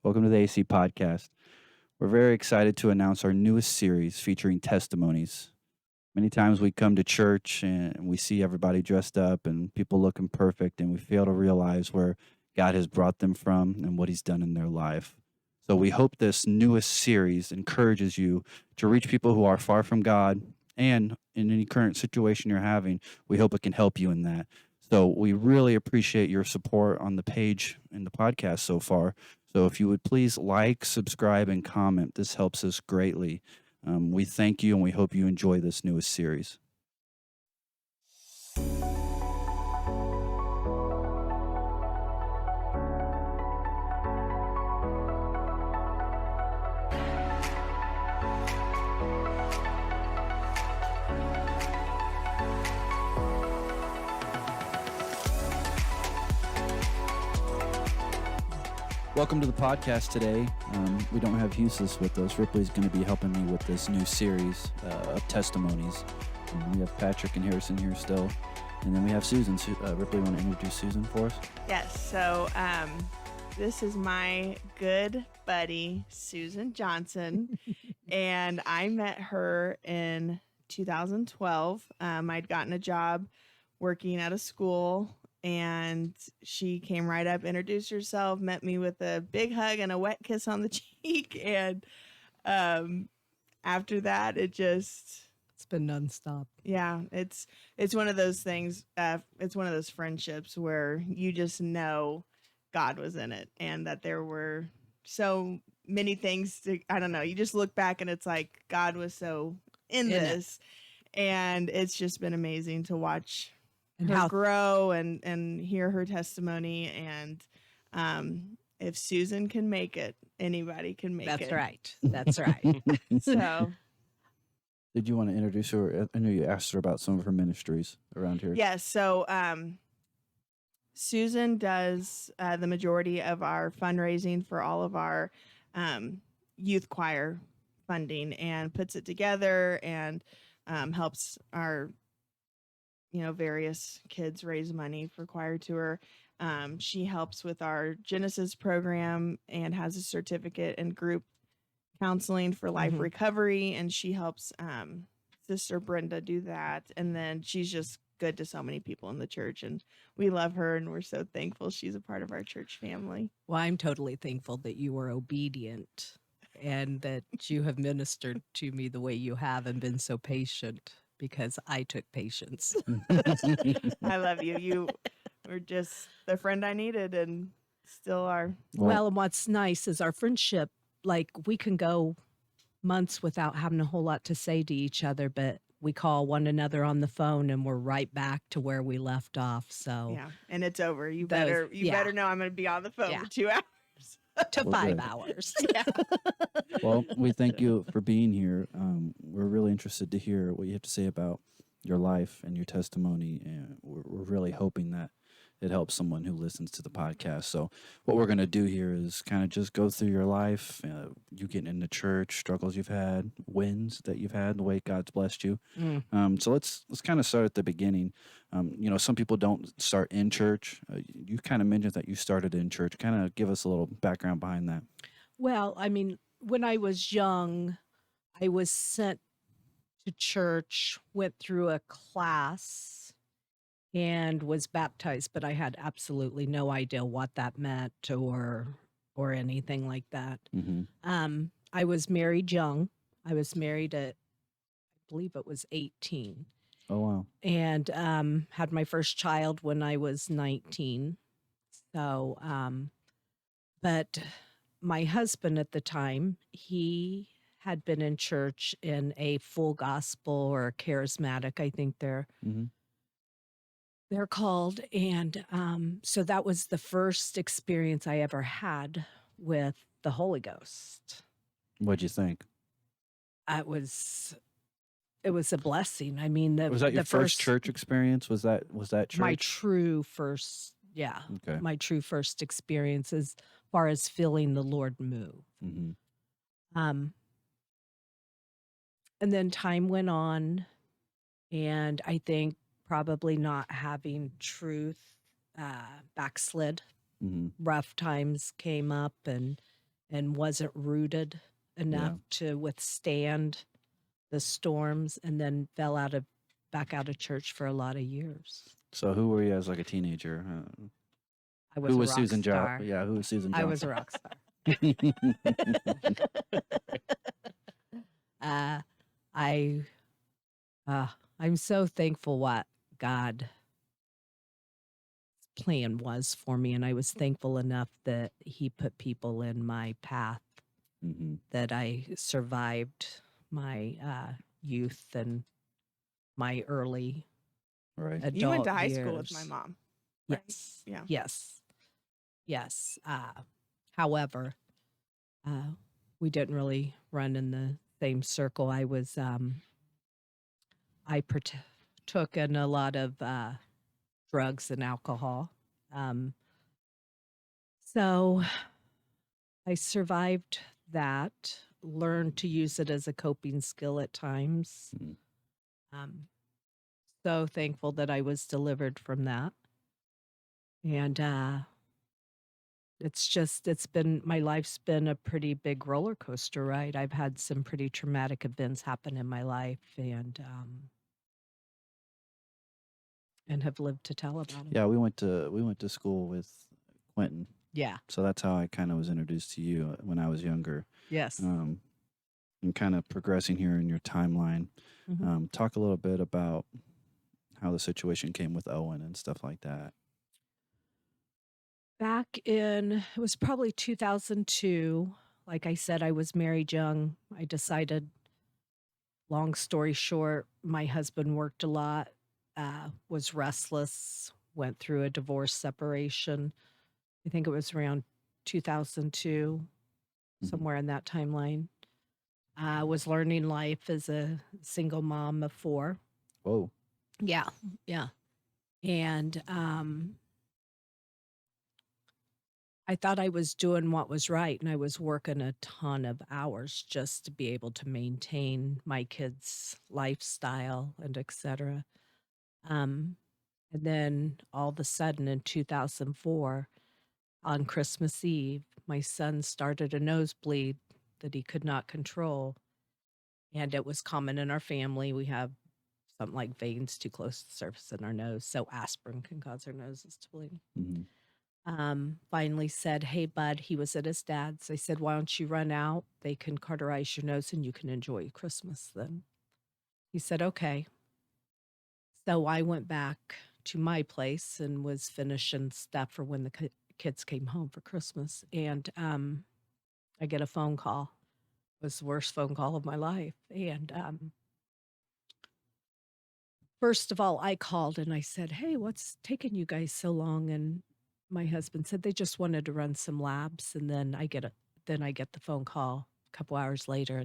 Welcome to the AC Podcast. We're very excited to announce our newest series featuring testimonies. Many times we come to church and we see everybody dressed up and people looking perfect, and we fail to realize where God has brought them from and what He's done in their life. So we hope this newest series encourages you to reach people who are far from God, and in any current situation you're having, we hope it can help you in that. So we really appreciate your support on the page and the podcast so far. So if you would please like, subscribe, and comment, this helps us greatly. We thank you and we hope you enjoy this newest series. Welcome to the podcast today. We don't have Husis with us. Ripley's going to be helping me with this new series of testimonies. We have Patrick and Harrison here still. And then we have Susan. Ripley, want to introduce Susan for us? Yes. So this is my good buddy, Susan Johnson. And I met her in 2012. I'd gotten a job working at a school. And she came right up, introduced herself, met me with a big hug and a wet kiss on the cheek. And after that, it's been nonstop. Yeah, it's one of those things. It's one of those friendships where you just know God was in it, and that there were so many things I don't know. You just look back and it's like God was so in this, and it's just been amazing to watch and her grow and hear her testimony. And if Susan can make it, anybody can make it. That's right. That's right. So, did you want to introduce her? I know you asked her about some of her ministries around here. Yes. So Susan does the majority of our fundraising for all of our youth choir funding, and puts it together and helps our various kids raise money for choir tour. She helps with our Genesis program and has a certificate in group counseling for life recovery. And she helps Sister Brenda do that. And then she's just good to so many people in the church, and we love her, and we're so thankful she's a part of our church family. Well, I'm totally thankful that you were obedient and that you have ministered to me the way you have and been so patient, because I took patience. I love you. You were just the friend I needed and still are. Well, and what's nice is our friendship, like we can go months without having a whole lot to say to each other, but we call one another on the phone and we're right back to where we left off. So yeah, and it's over. You better know I'm going to be on the phone for 2 hours. To 5 hours. Yeah. Well, we thank you for being here. We're really interested to hear what you have to say about your life and your testimony, and we're really hoping that it helps someone who listens to the podcast. So what we're going to do here is kind of just go through your life, you getting into church, struggles you've had, wins that you've had, the way God's blessed you. So let's kind of start at the beginning. Some people don't start in church. You kind of mentioned that you started in church. Kind of give us a little background behind that. Well, I mean, when I was young, I was sent to church, went through a class, and was baptized, but I had absolutely no idea what that meant or anything like that. I was married young. I was married at, I believe it was 18. Oh, wow. And had my first child when I was 19. So, but my husband at the time, he had been in church in a full gospel or charismatic, I think they're called. And so that was the first experience I ever had with the Holy Ghost. What'd you think? It was a blessing. I mean, was that your first church experience? Was that church? My true first, Okay. My true first experience as far as feeling the Lord move. And then time went on, and I think probably not having truth backslid. Rough times came up, and and wasn't rooted enough Yeah. to withstand the storms, and then fell back out of church for a lot of years. So who were you as like a teenager? I was Who a was rock Susan jo star. Yeah, who was Susan I was a Johnson? rock star. uh, I uh, I'm so thankful what God's plan was for me, and I was thankful enough that He put people in my path Mhm. that I survived my youth and my early Right. You went adult to high school with my years. mom, right? Yes, Yeah. yes, yes. However, uh, we didn't really run in the same circle. I partook in a lot of drugs and alcohol. Um, so I survived that, learned to use it as a coping skill at times. Mhm. Um, so thankful that I was delivered from that. And my life's been a pretty big roller coaster ride. I've had some pretty traumatic events happen in my life, and have lived to tell about them. Yeah, we went to school with Quentin. Yeah. So that's how I kind of was introduced to you when I was younger. Yes. And kind of progressing here in your timeline. Mhm. Talk a little bit about how the situation came with Owen and stuff like that. It was probably 2002. Like I said, I was married young. I decided, long story short, my husband worked a lot, was restless, went through a divorce separation. I think it was around 2002, Mhm. somewhere in that timeline. Was learning life as a single mom of 4. Whoa. Yeah, yeah. And I thought I was doing what was right, and I was working a ton of hours just to be able to maintain my kids' lifestyle and et cetera. Um, and then all of a sudden in 2004, on Christmas Eve, my son started a nosebleed that he could not control. And it was common in our family. We have something like veins too close to the surface in our nose, so aspirin can cause our noses to bleed. Mhm. Finally said, "Hey, bud," he was at his dad's. I said, "Why don't you run out? They can cauterize your nose and you can enjoy Christmas then." He said, "Okay." So I went back to my place and was finishing stuff for when the kids came home for Christmas. And I get a phone call. It was the worst phone call of my life. And first of all, I called and I said, "Hey, what's taking you guys so long?" And my husband said they just wanted to run some labs. And then I get the phone call a couple hours later,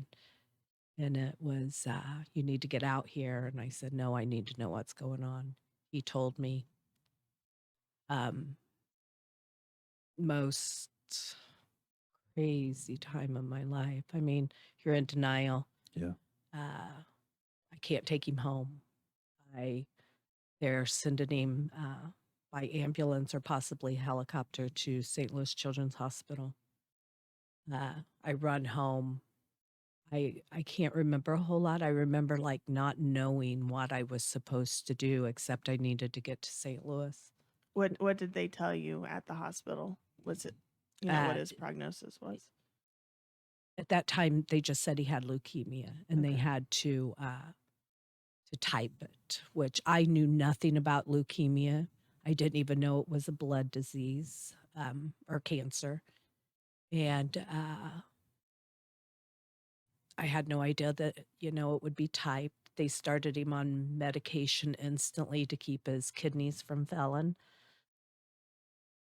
and it was, "You need to get out here." And I said, "No, I need to know what's going on." He told me, um, most crazy time of my life. I mean, you're in denial. Yeah. I can't take him home. I They're sending him by ambulance or possibly helicopter to St. Louis Children's Hospital. I run home. I can't remember a whole lot. I remember like not knowing what I was supposed to do, except I needed to get to St. Louis. What did they tell you at the hospital? Was it, what Uh, his prognosis was? at that time, they just said he had leukemia, and they Okay. had to type it, which I knew nothing about leukemia. I didn't even know it was a blood disease, or cancer. And I had no idea that, it would be typed. They started him on medication instantly to keep his kidneys from failing.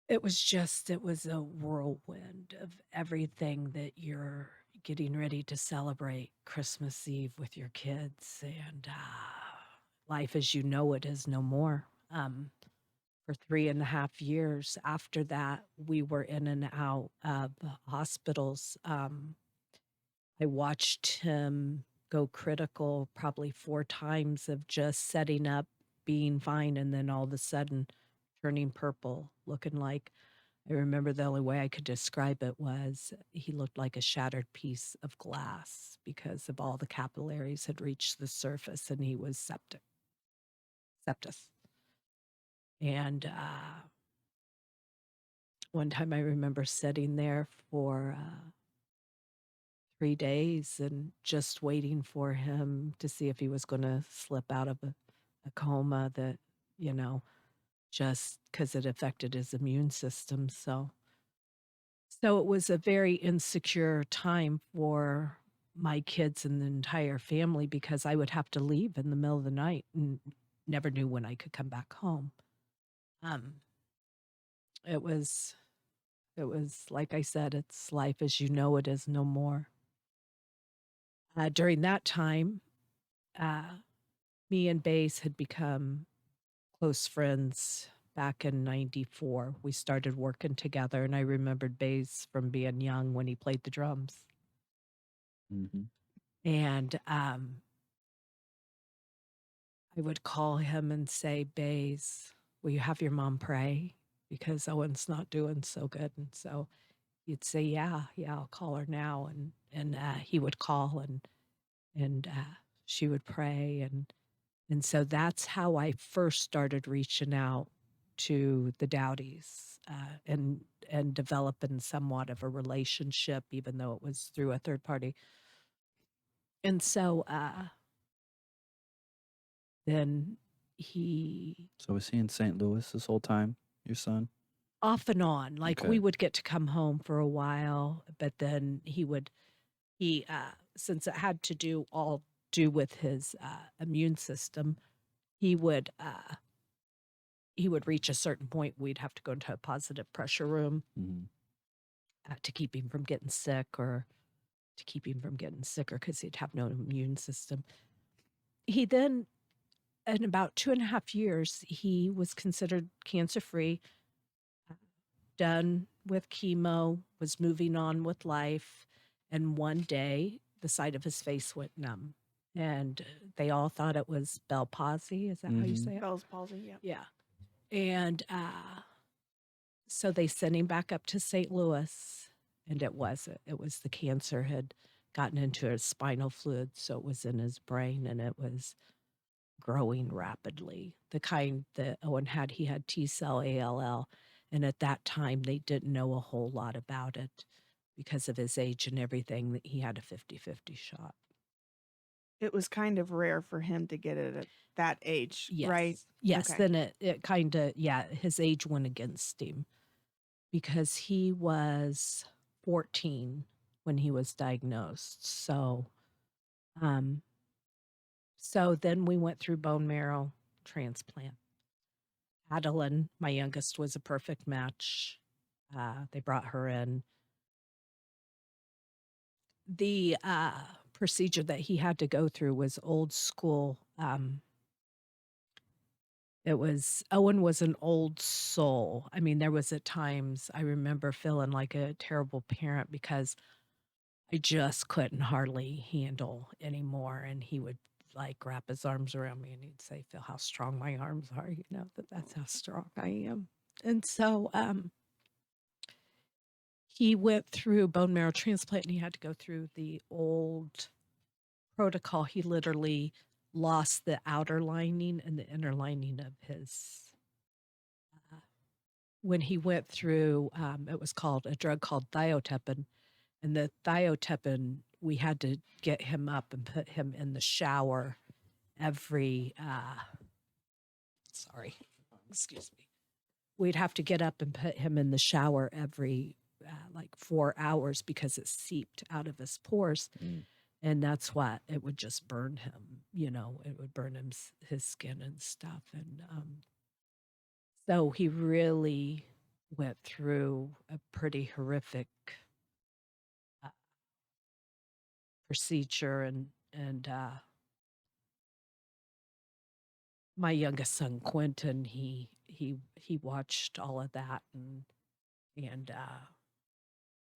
It was a whirlwind of everything that you're getting ready to celebrate Christmas Eve with your kids. And life as you know it is no more. For 3.5 years after that, we were in and out of hospitals. I watched him go critical probably 4 times of just setting up, being fine, and then all of a sudden turning purple, looking like I remember the only way I could describe it was he looked like a shattered piece of glass because of all the capillaries had reached the surface and he was septus. And one time I remember sitting there for 3 days and just waiting for him to see if he was going to slip out of a coma that, you know, just because it affected his immune system. So it was a very insecure time for my kids and the entire family because I would have to leave in the middle of the night and never knew when I could come back home. Um, it was like I said, it's life as you know it is no more. During that time, uh, me and Bass had become close friends back in '94. We started working together, and I remembered Bass from being young when he played the drums. Mhm. And I would call him and say, Bass, will you have your mom pray? Because Owen's not doing so good. And so he'd say, yeah, I'll call her now. And he would call and she would pray. And so that's how I first started reaching out to the Dowdies and developing somewhat of a relationship, even though it was through a third party. And so then he So was he in St. Louis this whole time, your son? off and on, like we Okay. would get to come home for a while, but then he since it had to do with his immune system, he would uh he would reach a certain point, we'd have to go into a positive pressure room Mhm. to keep him from getting sick or to keep him from getting sicker because he'd have no immune system. He then, in about 2.5 years, he was considered cancer free, done with chemo, was moving on with life. And one day, the side of his face went numb. And they all thought it was Bell palsy. Is that how you Mhm. say it? Bell's palsy. Yeah. Yeah. And so they sent him back up to St. Louis, and it wasn't. It was the cancer had gotten into his spinal fluid, so it was in his brain, and it was growing rapidly. The kind that Owen had, he had T cell ALL, and at that time they didn't know a whole lot about it because of his age and everything. That he had a 50-50 shot. It was kind of rare for him to get it at that age, right? Yes. Okay. Then it kind of, yeah, his age went against him because he was 14 when he was diagnosed. Um, so then we went through bone marrow transplant. Adeline, my youngest, was a perfect match. They brought her in. The procedure that he had to go through was old school. Owen was an old soul. I mean, there was at times I remember feeling like a terrible parent because I just couldn't hardly handle anymore. And he would like wrap his arms around me and he'd say, feel how strong my arms are, that's how strong I am. And so he went through bone marrow transplant and he had to go through the old protocol. He literally lost the outer lining and the inner lining of his. When he went through, it was called a drug called thiotepin, and the thiotepin, we had to get him up and put him in the shower every. Sorry, excuse me. We'd have to get up and put him in the shower every like 4 hours because it seeped out of his pores. Mm. And that's what it would just burn him, it would burn his skin and stuff. And so he really went through a pretty horrific uh, procedure. And my youngest son, Quentin, he watched all of that. And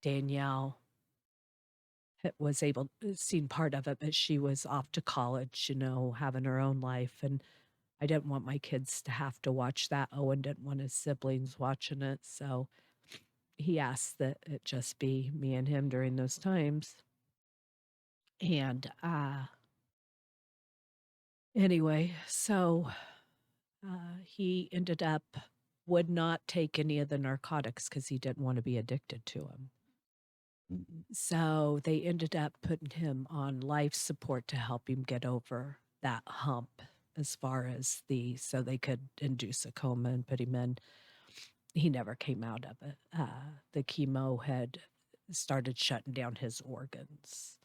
Danielle was able seen part of it, but she was off to college, having her own life. And I didn't want my kids to have to watch that. Owen didn't want his siblings watching it. So he asked that it just be me and him during those times. And anyway, so he ended up would not take any of the narcotics because he didn't want to be addicted to them. Mhm. So they ended up putting him on life support to help him get over that hump as far as so they could induce a coma and put him in. He never came out of it. The chemo had started shutting down his organs.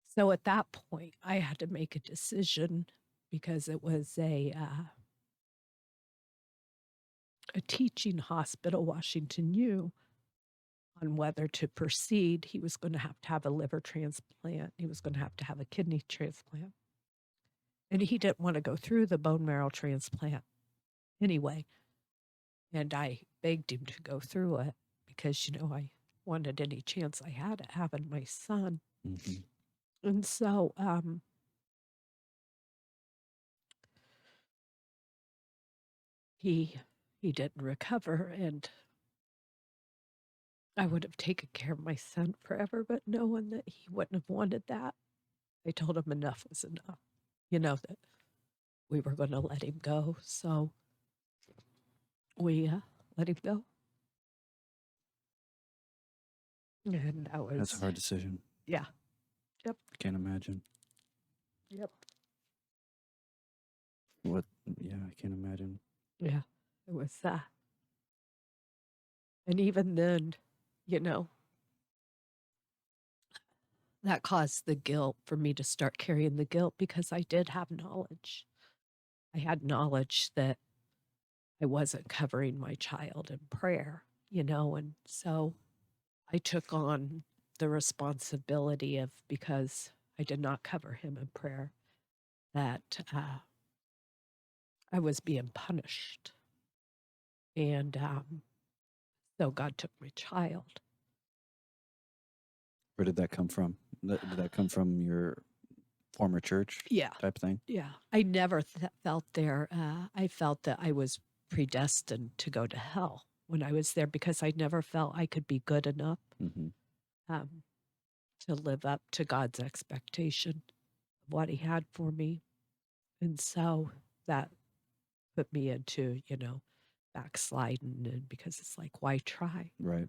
So at that point, I had to make a decision because it was a teaching hospital, Washington U, on whether to proceed. He was going to have a liver transplant. He was going to have a kidney transplant. And he didn't want to go through the bone marrow transplant anyway. And I begged him to go through it because, I wanted any chance I had at having my son. Mhm. And so he didn't recover, and I would have taken care of my son forever, but knowing that he wouldn't have wanted that, I told him enough was enough, that we were going to let him go. So we let him go. And that That's a was, hard decision. yeah. Yep. Can't imagine. Yep. What? Yeah, I can't imagine. Yeah. It was, and even then, that caused the guilt for me to start carrying the guilt because I did have knowledge. I had knowledge that I wasn't covering my child in prayer, and so I took on the responsibility of, because I did not cover him in prayer, that I was being punished. And so God took my child. Where did that come from? Did that come from your former church Yeah. type thing? Yeah. I never felt there. I felt that I was predestined to go to hell when I was there because I never felt I could be good enough Mm-hmm. to live up to God's expectation of what he had for me. And so that put me into, backsliding, and because it's like, why try? Right.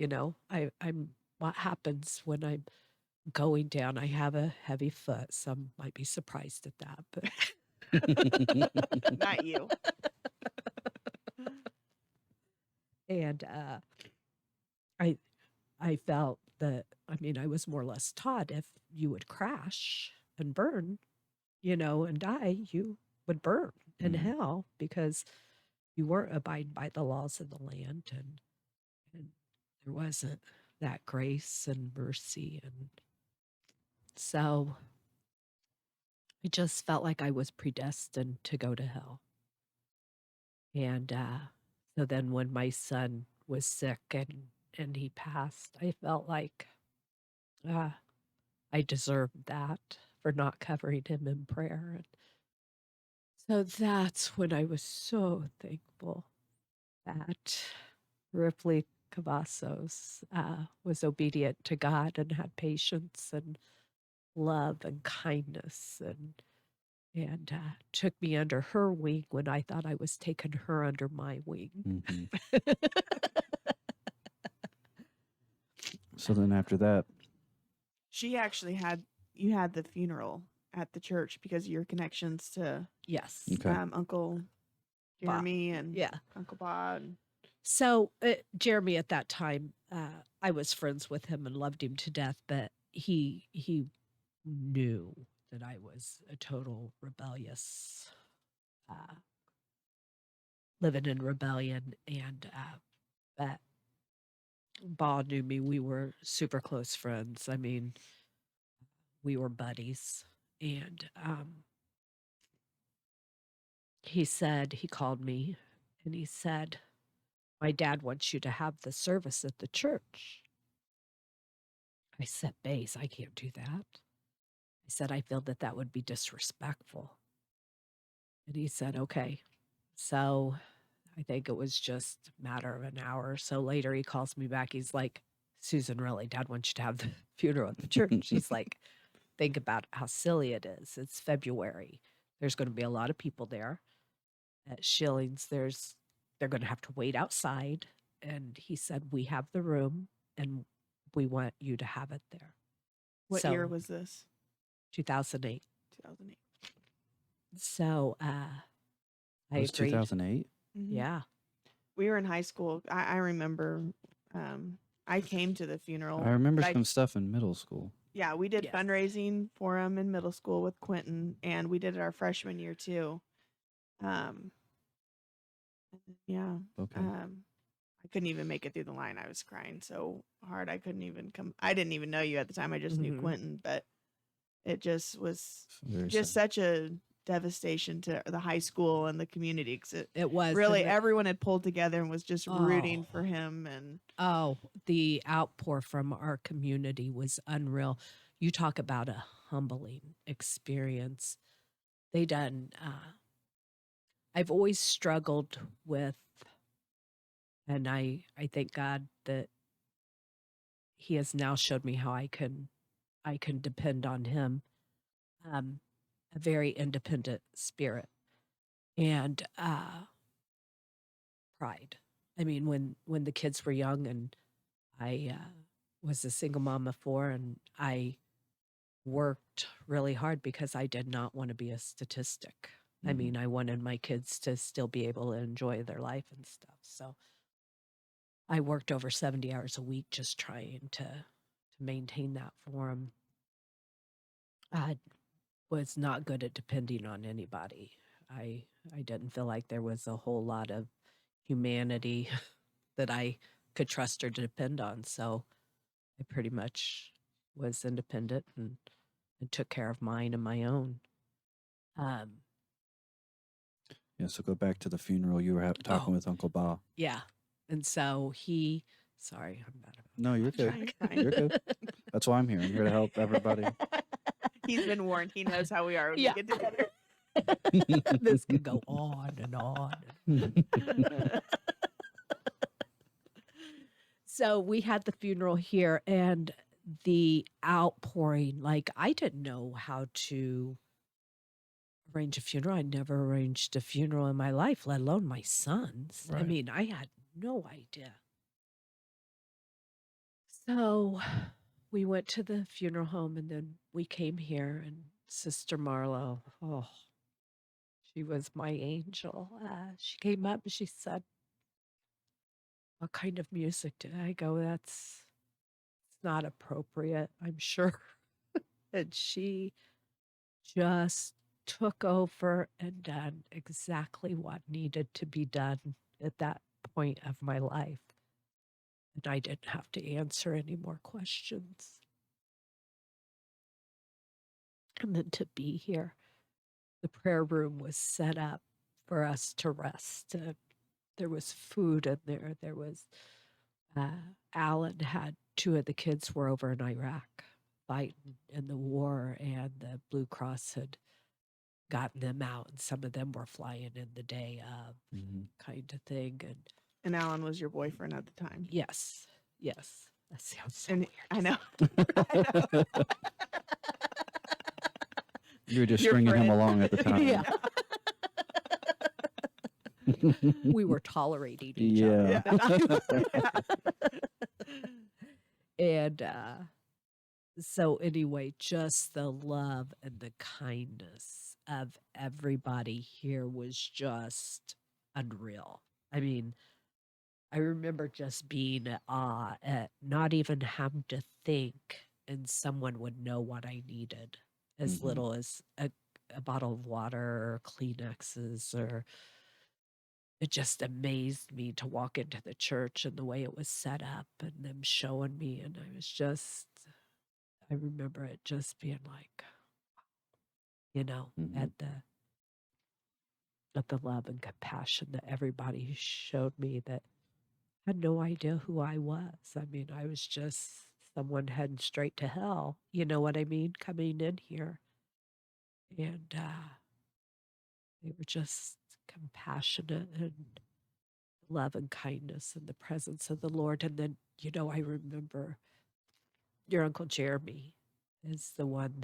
I'm what happens when I'm going down. I have a heavy foot. Some might be surprised at that, but Not you. and I felt that, I was more or less taught if you would crash and burn, and die, you would burn in Mhm. hell because you weren't abiding by the laws of the land, and there wasn't that grace and mercy. And so I just felt like I was predestined to go to hell. And so then when my son was sick and he passed, I felt like I deserved that for not covering him in prayer. And so that's when I was so thankful that Ripley Cavazos was obedient to God and had patience and love and kindness, and took me under her wing when I thought I was taking her under my wing. Mhm. So then after that, She actually you had the funeral at the church because of your connections to Yes. okay. Uncle Bob. Jeremy and Yeah. Uncle Bob. So Jeremy at that time, I was friends with him and loved him to death, but he knew that I was a total rebellious, living in rebellion, and but Bob knew me. We were super close friends. We were buddies, and he called me and he said, my dad wants you to have the service at the church. I said, Baze, I can't do that. I said, I feel that would be disrespectful. And he said, okay. So I think it was just a matter of an hour or so later. He calls me back. He's like, Susan, really, Dad wants you to have the funeral at the church. He's like, think about how silly it is. It's February. There's going to be a lot of people there at Schilling's. They're going to have to wait outside. And he said, we have the room and we want you to have it there. What So, year was this? 2008. 2008. So It I was agreed. 2008. Yeah. We were in high school. I remember I came to the funeral. I remember but some stuff in middle school. Yeah, we did Yes. fundraising for him in middle school with Quentin, and we did it our freshman year too. Yeah. Okay. I couldn't even make it through the line. I was crying so hard I couldn't even come. I didn't even know you at the time. I just knew Mhm. Quentin, but it just was Very just sad. such a devastation to the high school and the community. 'Cause It was really and everyone had pulled together and was just rooting Oh. for him. And the outpour from our community was unreal. You talk about a humbling experience. They done. I've always struggled with, and I thank God that He has now showed me how I can depend on Him. A very independent spirit and pride. I mean, when the kids were young and I was a single mom of 4, and I worked really hard because I did not want to be a statistic. I Mhm. mean, I wanted my kids to still be able to enjoy their life and stuff. So I worked over 70 hours a week just trying to maintain that for them. I was not good at depending on anybody. I didn't feel like there was a whole lot of humanity that I could trust or depend on. So I pretty much was independent and took care of mine and my own. Yeah. So go back to the funeral. You were talking with Uncle Ba. Yeah. And so sorry, I'm not. No, you're good. Fine. You're good. That's why I'm here. I'm here to help everybody. he's been warned. He knows how we are when Yeah. we get together. This could go on and on. So we had the funeral here and the outpouring, like I didn't know how to arrange a funeral. I never arranged a funeral in my life, let alone my son's. I Right. mean, I had no idea. So we went to the funeral home and then we came here, and Sister Marlo, she was my angel. She came up and she said, what kind of music did I go? It's not appropriate, I'm sure. And she just took over and done exactly what needed to be done at that point of my life. And I didn't have to answer any more questions. And then to be here, the prayer room was set up for us to rest. There was food in there. There was, Alan had 2 of the kids were over in Iraq fighting in the war, and the Blue Cross had gotten them out, and some of them were flying in the day of kind of thing. And Alan was your boyfriend at the time. Yes, that sounds so And weird. I know. You were just Your stringing him friend. along at the time. Yeah. We were tolerating each other. And so anyway, just the love and the kindness of everybody here was just unreal. I mean, I remember just being at awe at not even having to think, and someone would know what I needed, as little as a bottle of water or Kleenexes, or it just amazed me to walk into the church and the way it was set up and them showing me. And I remember it just being like, at the love and compassion that everybody showed me that had no idea who I was. I mean, I was just someone heading straight to hell. You know what I mean? Coming in here. And they were just compassionate and love and kindness and the presence of the Lord. And then, I remember your Uncle Jeremy is the one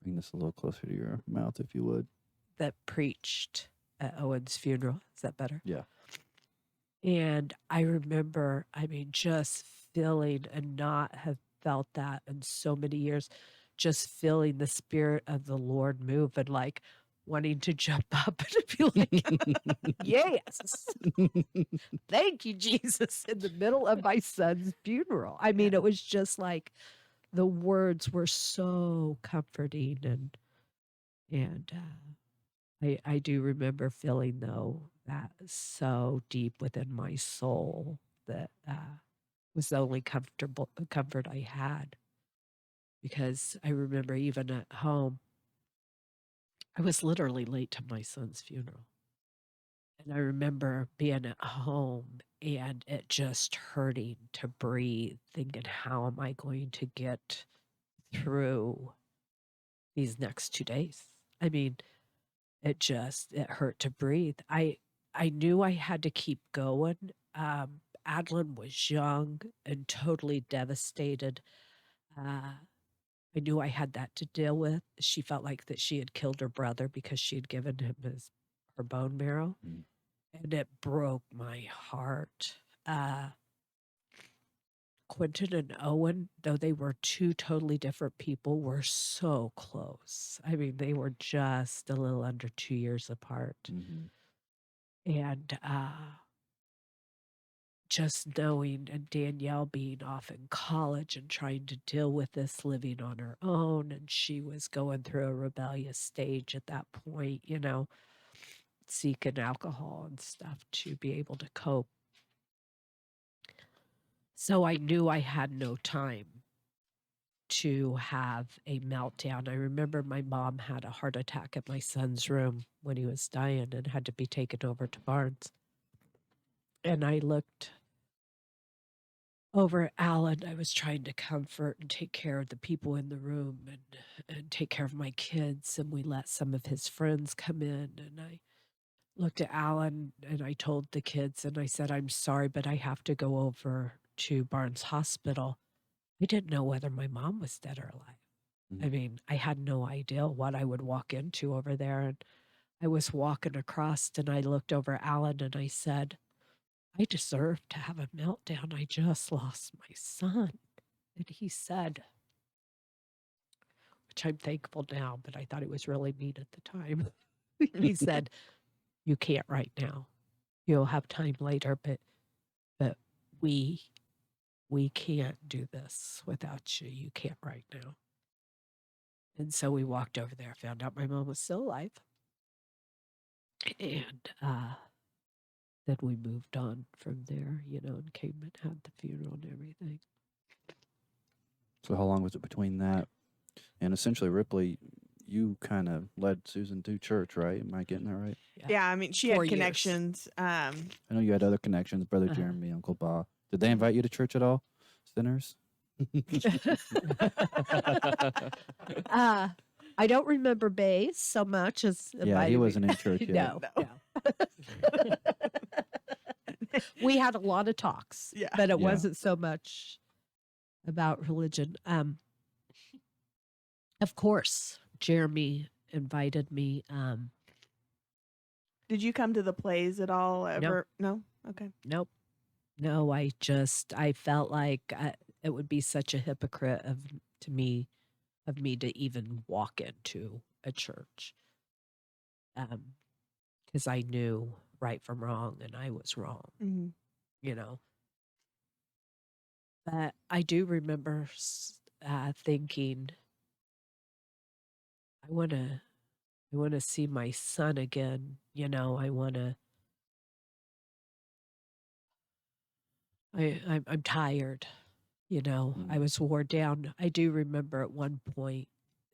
Bring this a little closer to your mouth, if you would. that preached at Owen's funeral. Is that better? Yeah. And I remember, just feeling and not have felt that in so many years, just feeling the Spirit of the Lord move and like wanting to jump up and be like, yes, thank you, Jesus, in the middle of my son's funeral. It was just like the words were so comforting and I do remember feeling though that so deep within my soul that was the only comfort I had, because I remember even at home I was literally late to my son's funeral, and I remember being at home and it just hurting to breathe, thinking, how am I going to get through these next 2 days? I mean, it hurt to breathe. I knew I had to keep going. Adeline was young and totally devastated. I knew I had that to deal with. She felt like that she had killed her brother because she had given him her bone marrow, Mm. and it broke my heart. Quentin and Owen, though they were two totally different people, were so close. They were just a little under 2 years apart. Mhm. And just knowing, and Danielle being off in college and trying to deal with this living on her own, and she was going through a rebellious stage at that point, seeking alcohol and stuff to be able to cope. So I knew I had no time to have a meltdown. I remember my mom had a heart attack at my son's room when he was dying and had to be taken over to Barnes. And I looked over at Alan. I was trying to comfort and take care of the people in the room and take care of my kids. And we let some of his friends come in. And I looked at Alan and I told the kids, and I said, I'm sorry, but I have to go over to Barnes Hospital. I didn't know whether my mom was dead or alive. I had no idea what I would walk into over there. And I was walking across and I looked over at Alan and I said, I deserve to have a meltdown. I just lost my son. And he said, which I'm thankful now, but I thought it was really mean at the time. He said, you can't right now. You'll have time later, but we can't do this without you. You can't right now. And so we walked over there, found out my mom was still alive. And then we moved on from there, and came and had the funeral and everything. So how long was it between that and essentially Ripley? You kind of led Susan to church, right? Am I getting that right? Yeah, she 4 had years. connections. I know you had other connections, Brother Jeremy, Uncle Bob. Did they invite you to church at all, sinners? I don't remember Bay so much as Yeah, he wasn't in church yet. No. We had a lot of talks, Yeah. but it Yeah. wasn't so much about religion. Of course, Jeremy invited me. Did you come to the plays at all ever? No? Okay. Nope. No, I felt like it would be such a hypocrite of me to even walk into a church. Because I knew right from wrong and I was wrong, Mm-hmm. But I do remember thinking, I want to see my son again. I'm tired. I was wore down. I do remember at one point,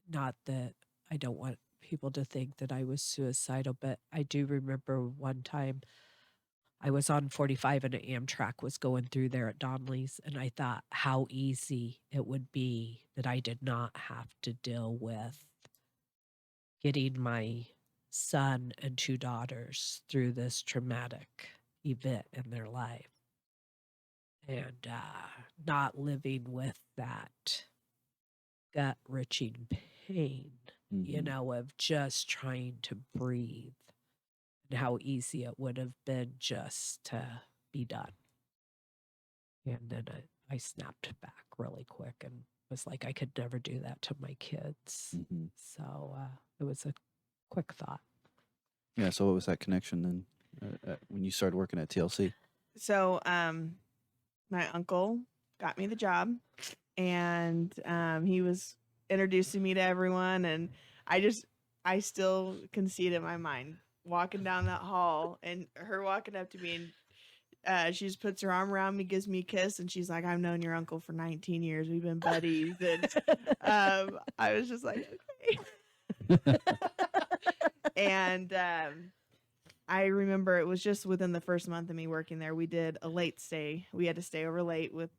not that I don't want people to think that I was suicidal, but I do remember one time I was on 45 and an Amtrak was going through there at Donnelly's, and I thought how easy it would be that I did not have to deal with getting my son and 2 daughters through this traumatic event in their life, and not living with that gut wrenching pain, of just trying to breathe, and how easy it would have been just to be done. And then I snapped back really quick and was like, I could never do that to my kids. So it was a quick thought. Yeah. So what was that connection then when you started working at TLC? So, my uncle got me the job, and he was introducing me to everyone, and I still can see it in my mind walking down that hall and her walking up to me, and she just puts her arm around me, gives me a kiss, and she's like, "I've known your uncle for 19 years. We've been buddies." And I was just like, okay. And I remember it was just within the first month of me working there. We did a late stay. We had to stay over late with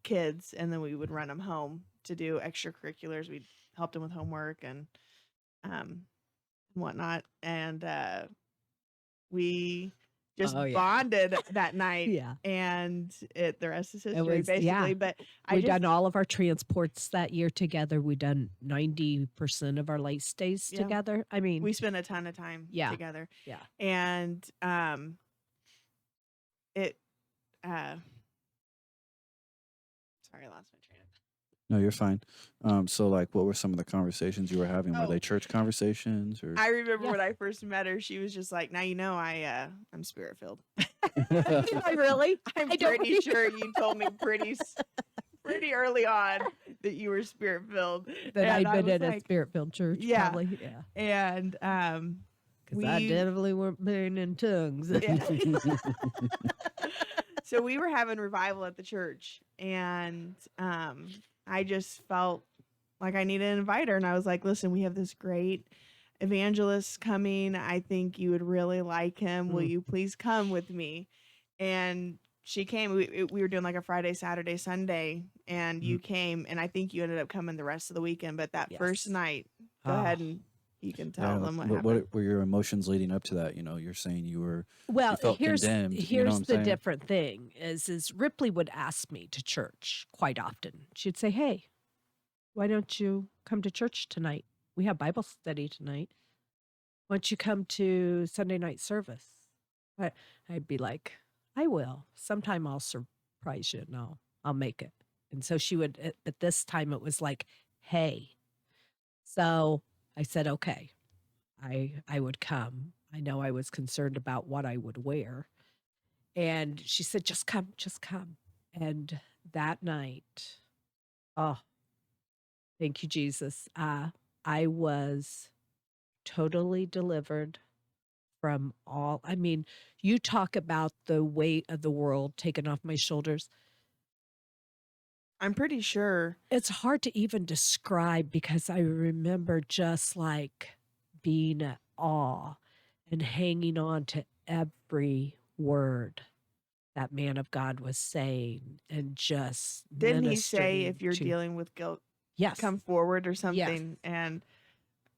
kids, and then we would run them home to do extracurriculars. We helped them with homework and whatnot. And we just bonded that night. Yeah. And the rest is history, was, basically. yeah. But We've done all of our transports that year together. We've done 90% of our late stays together. I mean, we spent a ton of time together. Yeah. And it sorry, I lost my train of thought. No, you're fine. So like, what were some of the conversations you were having? Were Oh. they church conversations or? I remember when I first met her, she was just like, "Now you know I'm spirit filled." Am I really? I'm I don't pretty sure you told me pretty early on that you were spirit filled. That And I'd I been was in a spirit-filled church, Yeah. probably. Yeah. And Because I definitely weren't praying in tongues. So we were having revival at the church, and I just felt like I needed to invite her. And I was like, "Listen, we have this great evangelist coming. I think you would really like him. Will you please come with me?" And she came. We were doing like a Friday, Saturday, Sunday, and you came, and I think you ended up coming the rest of the weekend. But that first night, go ahead and you can tell them what happened. What were your emotions leading up to that? You're saying you were Well, felt here's condemned, you know what I'm the saying? different thing is Ripley would ask me to church quite often. She'd say, "Hey, why don't you come to church tonight? We have Bible study tonight. Why don't you come to Sunday night service?" I'd be like, "I will. Sometime I'll surprise you and I'll make it." And so she would, but this time it was like, "Hey." So I said, "Okay." I would come. I know I was concerned about what I would wear. And she said, "Just come, just come." And that night, oh, thank you, Jesus. I was totally delivered from all. I mean, you talk about the weight of the world taken off my shoulders. I'm pretty sure It's hard to even describe because I remember just like being at awe and hanging on to every word that man of God was saying and just didn't he say ministering if you're to- dealing with guilt, Yes. come forward or something? And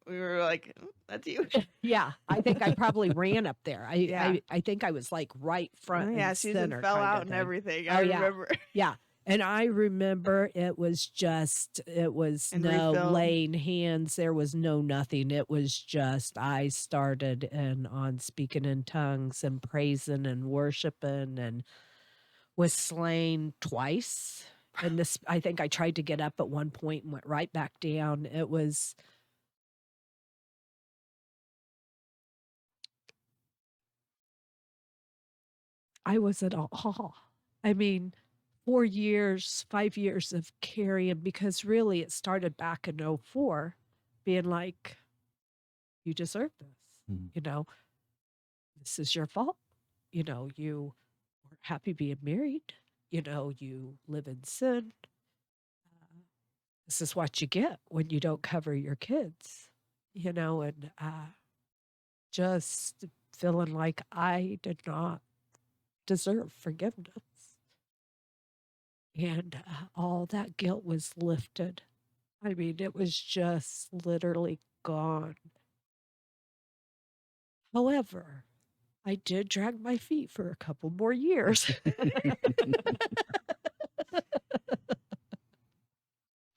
we were like, "That's you." Yeah, I think I probably ran up there. Yeah. I think I was like right front Yeah, and Susan center fell kinda out and thing. everything. Oh, I yeah. remember. Yeah. And I remember it was And no refilled. laying hands. There was no nothing. It was just, I started on speaking in tongues and praising and worshiping and was slain twice. And this, I think I tried to get up at one point and went right back down. It was, I was at awe. I mean, 4 years, 5 years of carrying, because really it started back in '04, being like, "You deserve this. Mhm. This is your fault. You weren't happy being married. You live in sin. This is what you get when you don't cover your kids." And just feeling like I did not deserve forgiveness. And all that guilt was lifted. I mean, it was just literally gone. However, I did drag my feet for a couple more years.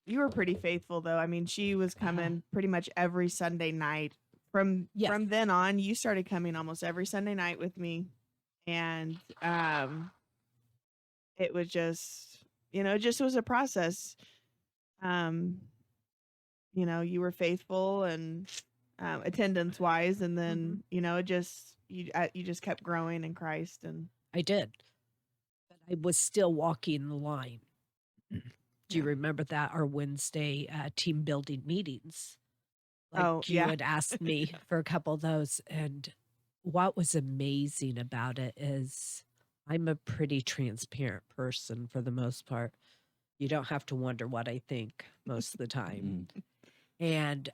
You were pretty faithful though. I mean, she was coming pretty much every Sunday night. Yes. From then on, you started coming almost every Sunday night with me. And it was just, it just was a process. Um, you were faithful and attendance wise, and then it just you just kept growing in Christ. And I did. But I was still walking the line. Do you Yeah. remember that? Our Wednesday team building meetings. Like Oh, you yeah. had asked me for a couple of those. And what was amazing about it is I'm a pretty transparent person for the most part. You don't have to wonder what I think most of the time. And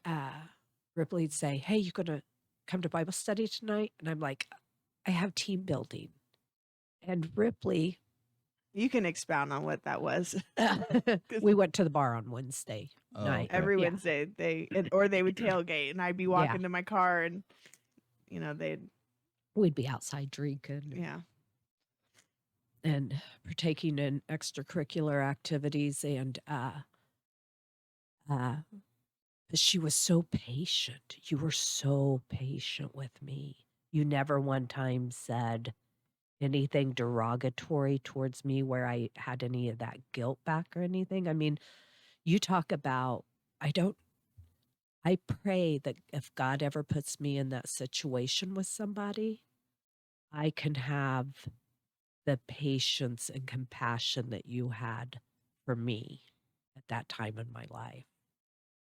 Ripley'd say, "Hey, you going to come to Bible study tonight?" And I'm like, "I have team building." And Ripley, You can expound on what that was. we went to the bar on Wednesday Oh, night. okay. Every Yeah. Wednesday, or they would tailgate, and I'd be walking to my car, and they'd We'd be outside drinking and partaking in extracurricular activities. And but she was so patient. You were so patient with me. You never one time said anything derogatory towards me where I had any of that guilt back or anything. I mean, you talk about, I pray that if God ever puts me in that situation with somebody, I can have the patience and compassion that you had for me at that time in my life.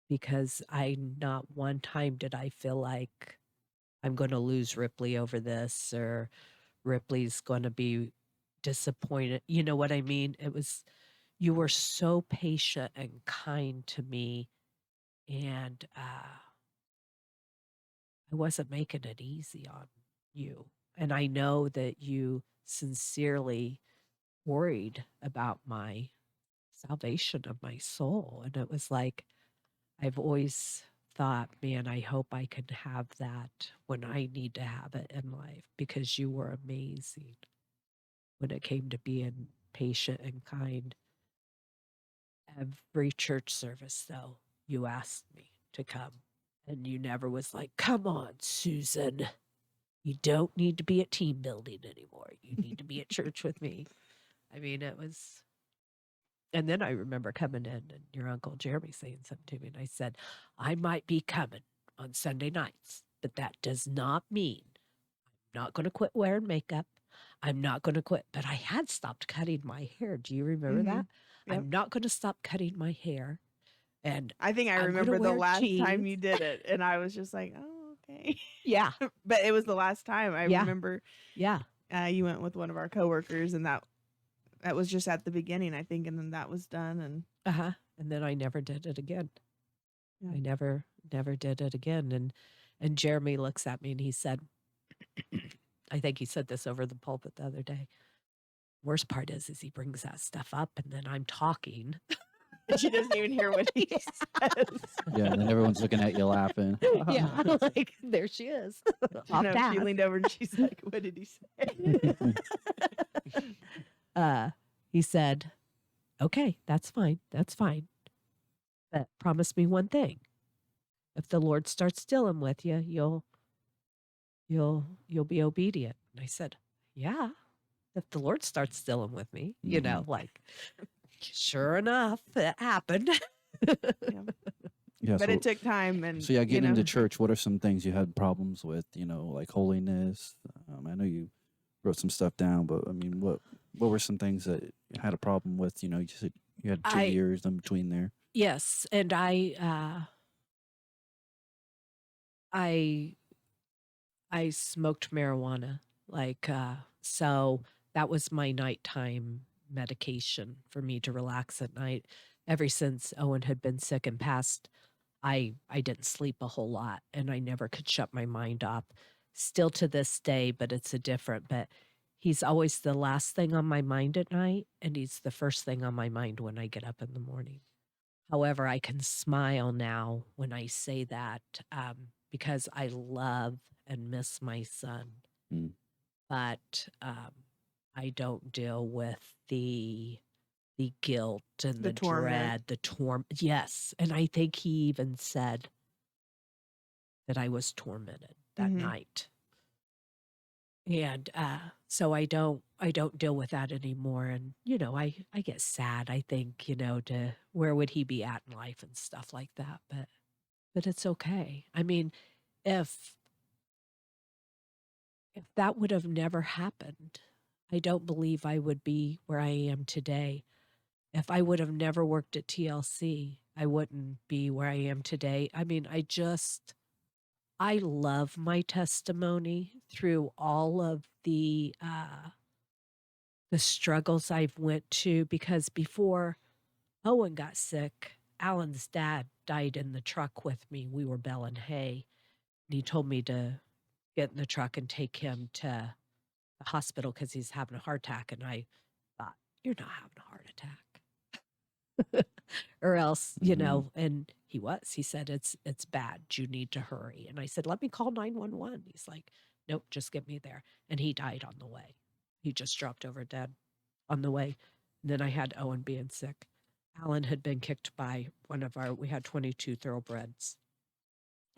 Because not one time did I feel like I'm going to lose Ripley over this, or Ripley's going to be disappointed. You know what I mean? You were so patient and kind to me. And I wasn't making it easy on you. And I know that you sincerely worried about my salvation of my soul. And it was like, I've always thought, man, I hope I can have that when I need to have it in life, because you were amazing when it came to being patient and kind. Every church service, though, you asked me to come, and you never was like, "Come on, Susan. You don't need to be at team building anymore. You need to be at church with me." I mean, it was. And then I remember coming in and your Uncle Jeremy saying something to me, and I said, "I might be coming on Sunday nights, but that does not mean I'm not going to quit wearing makeup. I'm not going to quit." But I had stopped cutting my hair. Do you remember that? Yep. I'm not going to stop cutting my hair. And I think I I'm gonna remember the wear last time jeans. you did it, and I was just like, "Oh, okay." Yeah. But it was the last time. I Yeah. remember Yeah. you went with one of our coworkers, and that was just at the beginning, I think, and then that was done. And And then I never did it again. Yeah. I never did it again. And Jeremy looks at me and he said, I think he said this over the pulpit the other day. Worst part is he brings that stuff up and then I'm talking. and she doesn't even hear what he says. Yeah, and then everyone's looking at you laughing. Yeah. Like, there she is. Off No, she task. leaned over and she's like, "What did he say?" He said, "Okay, that's fine. That's fine. But promise me one thing. If the Lord starts dealing with you, you'll be obedient." And I said, "Yeah, if the Lord starts dealing with me," like, sure enough, it happened. Yeah, But it took time. And so yeah, getting into church, what are some things you had problems with? Like holiness. I know you wrote some stuff down, but I mean, what were some things that you had a problem with? You said you had 2 years in between there. Yes, and I smoked marijuana, so that was my nighttime medication for me to relax at night. Ever since Owen had been sick and passed, I didn't sleep a whole lot, and I never could shut my mind off. Still to this day, but but he's always the last thing on my mind at night, and he's the first thing on my mind when I get up in the morning. However, I can smile now when I say that, because I love and miss my son. Mm. but I don't deal with the guilt and The the torment. dread, the yes, and I think he even said that I was tormented that Mhm. night. And so I don't deal with that anymore. And I get sad. I think to where would he be at in life and stuff like that. But it's okay. I mean, if if that would have never happened, I don't believe I would be where I am today. If I would have never worked at TLC, I wouldn't be where I am today. I mean, I love my testimony through all of the struggles I've went to, because before Owen got sick, Alan's dad died in the truck with me. We were baling hay, and he told me to get in the truck and take him to the hospital because he's having a heart attack. And I thought, you're not having a heart attack. Or else, Mhm. and he was. He said, it's bad. You need to hurry. And I said, let me call 911. He's like, nope, just get me there. And he died on the way. He just dropped over dead on the way. And then I had Owen being sick. Alan had been kicked by we had 22 thoroughbreds.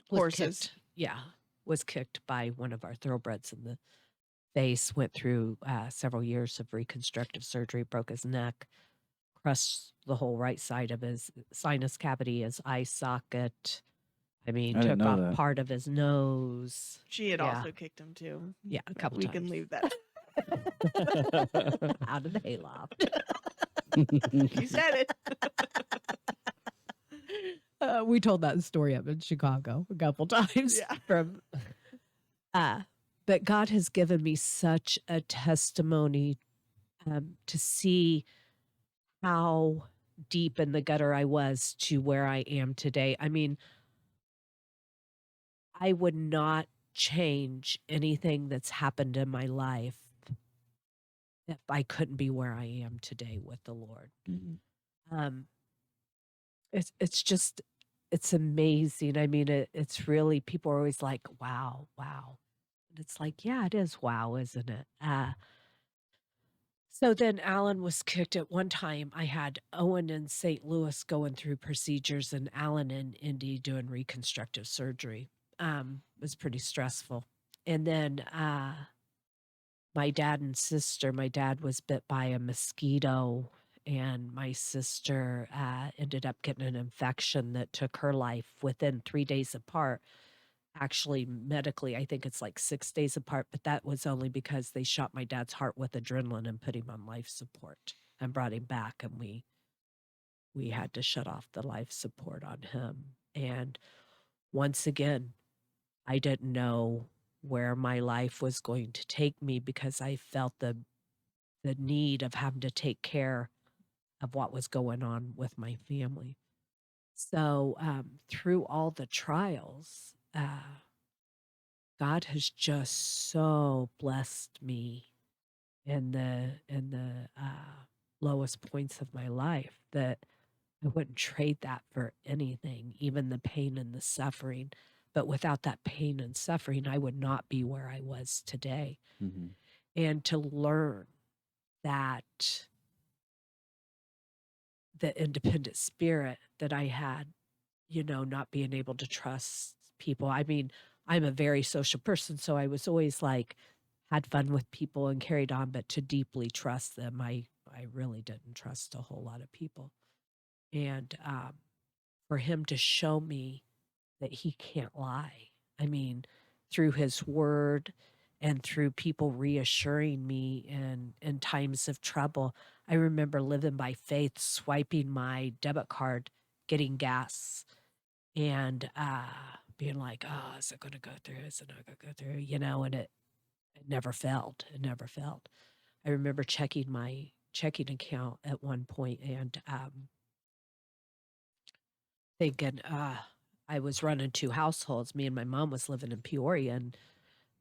Was Horses. kicked, yeah, was kicked by one of our thoroughbreds in the face, went through several years of reconstructive surgery, broke his neck, crushed the whole right side of his sinus cavity, his eye socket. I mean, I didn't took know off that. part of his nose. She had Yeah, also kicked him too. yeah, a But couple we can times. leave that. Out of the hayloft. She said it. We told that story up in Chicago a couple times Yeah. from but God has given me such a testimony to see how deep in the gutter I was to where I am today. I mean, I would not change anything that's happened in my life if I couldn't be where I am today with the Lord. Mhm. Um, it's just it's amazing. I mean, it's really, people are always like, "Wow, wow," and it's like, yeah, it is wow, isn't it? So then Alan was kicked at one time. I had Owen in St. Louis going through procedures and Alan in Indy doing reconstructive surgery. It was pretty stressful. And then my dad and sister, my dad was bit by a mosquito, and my sister ended up getting an infection that took her life within 3 days apart. Actually, medically, I think it's like 6 days apart, but that was only because they shot my dad's heart with adrenaline and put him on life support and brought him back, and we had to shut off the life support on him. And once again, I didn't know where my life was going to take me because I felt the need of having to take care of what was going on with my family. So through all the trials, God has just so blessed me in the lowest points of my life that I wouldn't trade that for anything, even the pain and the suffering. But without that pain and suffering, I would not be where I was today. Mhm. And to learn that the independent spirit that I had, not being able to trust people. I mean, I'm a very social person, so I was always like, had fun with people and carried on, but to deeply trust them, I really didn't trust a whole lot of people. And for him to show me that he can't lie. I mean, through his word and through people reassuring me in times of trouble. I remember living by faith, swiping my debit card, getting gas, and being like, oh, is it going to go through? Is it not going to go through? And it never failed. It never failed. I remember checking my checking account at one point and thinking, I was running two households. Me and my mom was living in Peoria, and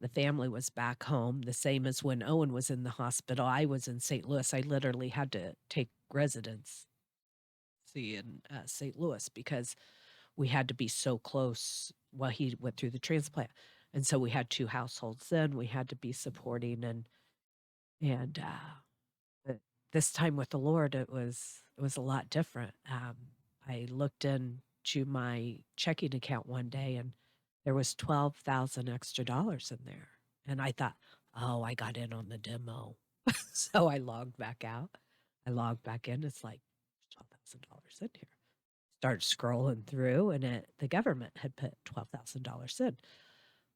the family was back home. The same as when Owen was in the hospital. I was in St. Louis. I literally had to take residency in St. Louis because we had to be so close while he went through the transplant. And so we had 2 households then we had to be supporting, and but this time with the Lord, it was a lot different. I looked into my checking account one day, and there was 12,000 extra dollars in there, and I thought, "Oh, I got in on the demo." So I logged back out. I logged back in. It's like $12,000 in here. Started scrolling through, and the government had put $12,000 in.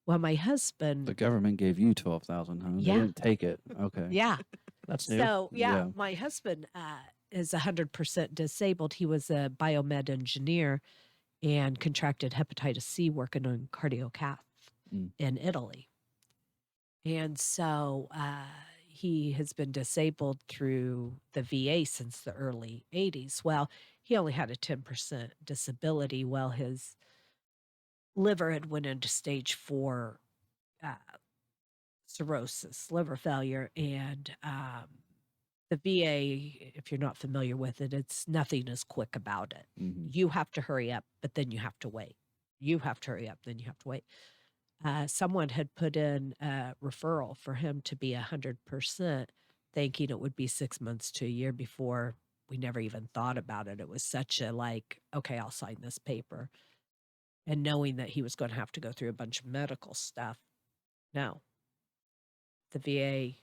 Well, my The husband, government gave you 12,000, huh? They yeah, didn't take it. Okay. yeah. That's new. So yeah, Yeah. my husband is 100% disabled. He was a biomed engineer and contracted hepatitis C working on cardiocath Mm. in Italy. And so he has been disabled through the VA since the early 80s. Well, he only had a 10% disability. Well, his liver had went into stage 4 uh, cirrhosis, liver failure, and the VA, if you're not familiar with it, it's nothing is quick about it. Hmm. You have to hurry up, but then you have to wait. You have to hurry up, then you have to wait. Someone had put in a referral for him to be 100%, thinking it would be 6 months to a year before we never even thought about it. It was such a like, okay, I'll sign this paper. And knowing that he was going to have to go through a bunch of medical stuff. No, the VA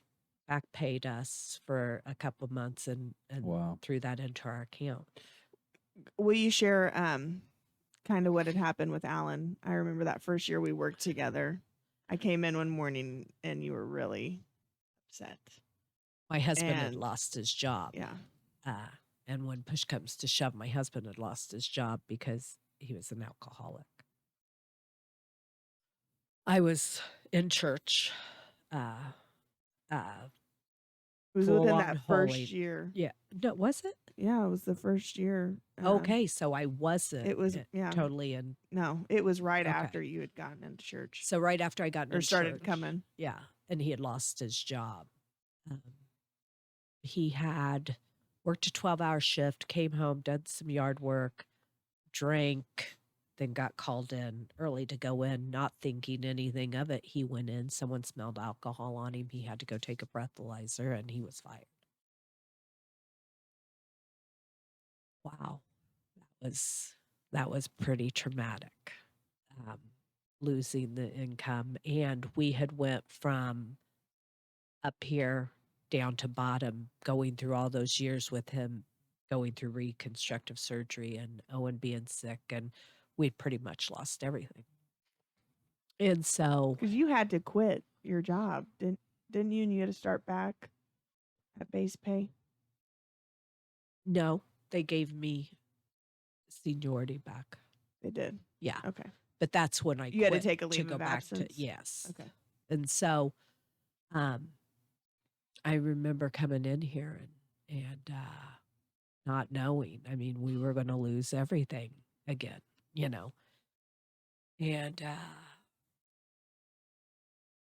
back paid us for a couple of months and Wow. threw that into our account. Will you share kind of what had happened with Alan? I remember that first year we worked together. I came in one morning and you were really upset. My husband had And lost his job. yeah, And when push comes to shove, my husband had lost his job because he was an alcoholic. I was in church, uh, it was full within on that holy. first year. Yeah. No, was it? Yeah, it was the first year. Okay, so I wasn't It was yeah. totally in. No, it was right Okay. after you had gotten into church So right after I got into or started church, coming. yeah, and he had lost his job. He had worked a 12-hour shift, came home, did some yard work, drank, then got called in early to go in, not thinking anything of it. He went in, someone smelled alcohol on him. He had to go take a breathalyzer, and he was fired. Wow. That was pretty traumatic, losing the income. And we had went from up here down to bottom, going through all those years with him, going through reconstructive surgery and Owen being sick, and we'd pretty much lost everything. And so, Because you had to quit your job, didn't you? And you had to start back at base pay. no, they gave me seniority back. They did. Yeah. Okay. But that's when I You had to quit take a leave go of back absence? to, yes. Okay. And so, I remember coming in here and not knowing. I mean, we were going to lose everything again, you know. And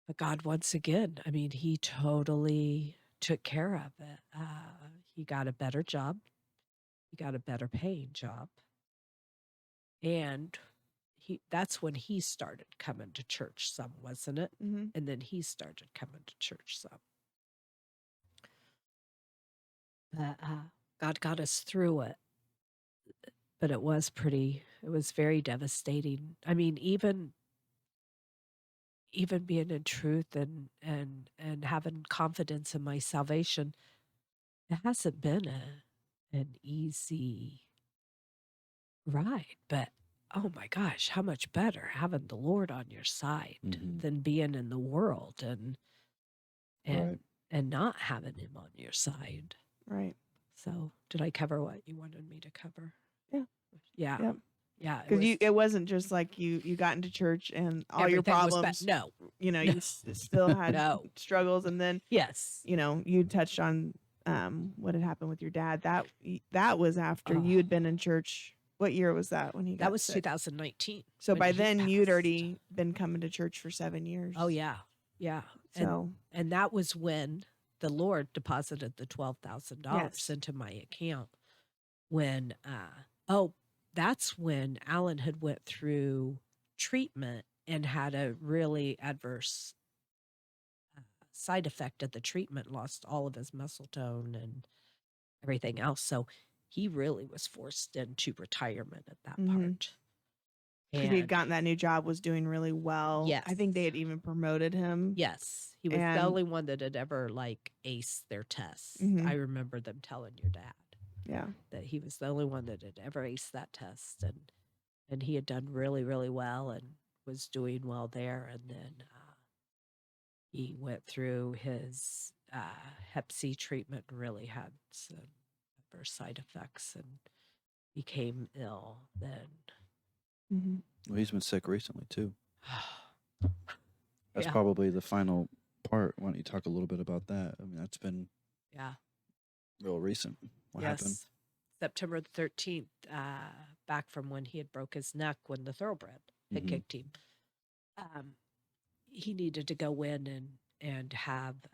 but God, once again, I mean, He totally took care of it. He got a better job. He got a better paying job, and that's when he started coming to church some, wasn't it? Mm-hmm. And then he started coming to church some. But God got us through it. But it was very devastating. I mean, even being in truth and having confidence in my salvation, it hasn't been an easy ride. But oh my gosh, how much better having the Lord on your side Mhm. than being in the world and Right. and not having Him on your side. Right. So, did I cover what you wanted me to cover? Yeah. Yeah. Yep. Yeah. Because it wasn't just like you got into church and all your everything was problems. no. You know, No. you still had No. struggles, and then Yes. you know you touched on what had happened with your dad. That was after you had been in church. What year was that when he got That was sick? 2019. So when by he then you'd passed. already been coming to church for 7 years. Oh yeah. Yeah. So And that was when the Lord deposited the $12,000 Yes. into my account. When that's when Alan had went through treatment and had a really adverse side effect of the treatment, lost all of his muscle tone and everything else. So he really was forced into retirement at that Mm-hmm. part. Because he had And gotten that new job, was doing really well. I think they yes, had even promoted him. yes, he was the And only one that had ever like aced their tests. Mhm. I remember them telling your dad yeah, that he was the only one that had ever aced that test, and he had done really, really well and was doing well there. And then he went through his Hep C treatment and really had some adverse side effects and became ill then. hmm Well, he's been sick recently too. That's Yeah. probably the final part. Why don't you talk a little bit about that? I mean, that's been Yeah. real recent. What happened? Yes. September the 13th, back from when he had broke his neck when the thoroughbred had Mhm. kicked him. He needed to go in and have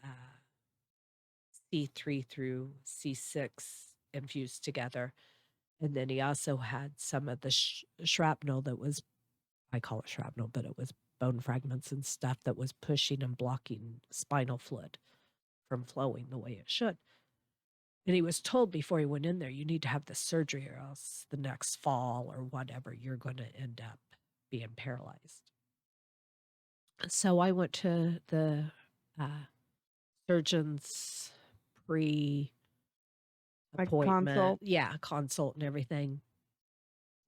C3 through C6 infused together. And then he also had some of the shrapnel that was, I call it shrapnel, but it was bone fragments and stuff that was pushing and blocking spinal fluid from flowing the way it should. And he was told before he went in there, you need to have the surgery or else the next fall or whatever, you're going to end up being paralyzed. So I went to the surgeon's pre like appointment. consult. Yeah, consult and everything.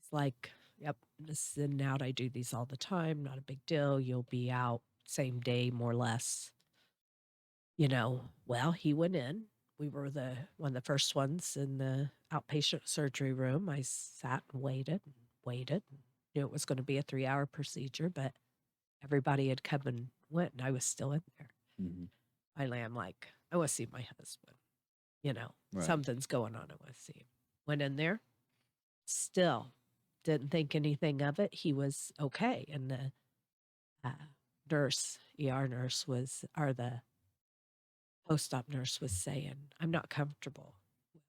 It's like, yep, this is in and out. I do these all the time. Not a big deal. You'll be out same day, more or less. Well, he went in. We were one of the first ones in the outpatient surgery room. I sat and waited and waited. Knew it was going to be a 3-hour procedure, but everybody had come and went, and I was still in there. Mhm. Finally, I'm like, I want to see my husband. Right. Something's going on. I want to see him. Went in there, still didn't think anything of it. He was okay. And the nurse, ER nurse or the post-op nurse was saying, I'm not comfortable with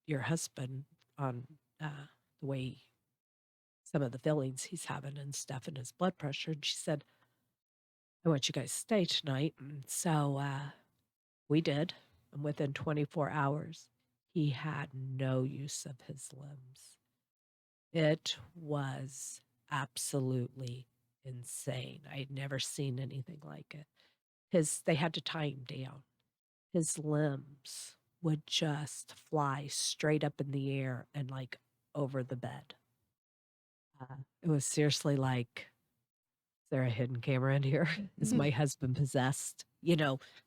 your husband on the way some of the feelings he's having and stuff and his blood pressure. And she said, I want you guys to stay tonight. And so we did. And within 24 hours, he had no use of his limbs. It was absolutely insane. I'd never seen anything like it. They had to tie him down. His limbs would just fly straight up in the air and like over the bed. It was seriously like, is there a hidden camera in here? Is my husband possessed?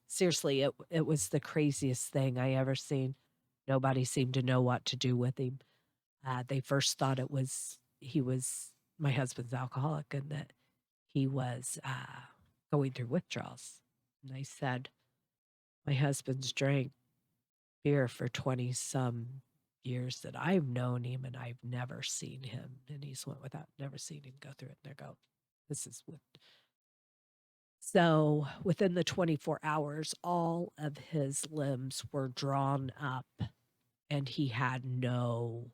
Seriously, it was the craziest thing I ever seen. Nobody seemed to know what to do with him. They first thought he was my husband's alcoholic and that he was going through withdrawals. And they said, my husband's drank beer for 20 some years that I've known him and I've never seen him. And he's went without never seen him go through it. And they go, this is what. So within the 24 hours, all of his limbs were drawn up and he had no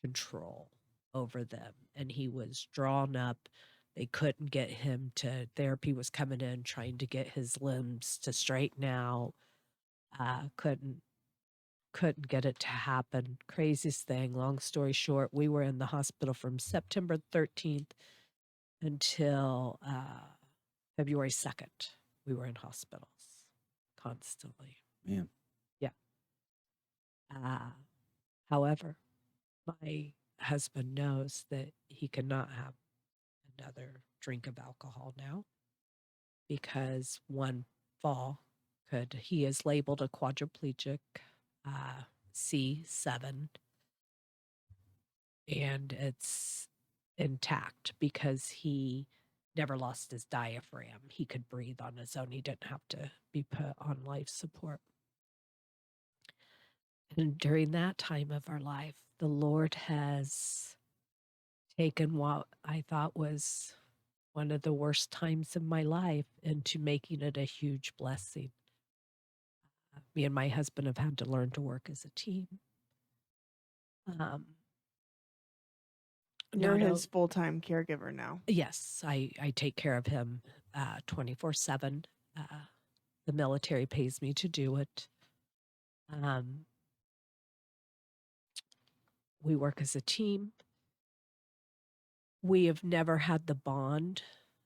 control over them. And he was drawn up. They couldn't get him to therapy was coming in trying to get his limbs to straighten out. Couldn't get it to happen. Craziest thing. Long story short, we were in the hospital from September 13th until February 2nd. We were in hospitals constantly. Man. Yeah. However, my husband knows that he cannot have another drink of alcohol now because one fall he is labeled a quadriplegic C7 and it's intact because he never lost his diaphragm. He could breathe on his own. He didn't have to be put on life support. And during that time of our life, the Lord has taken what I thought was one of the worst times of my life into making it a huge blessing. Me and my husband have had to learn to work as a team. You're not his full-time caregiver now. yes, I take care of him 24/7. The military pays me to do it. Um, we work as a team. We have never had the bond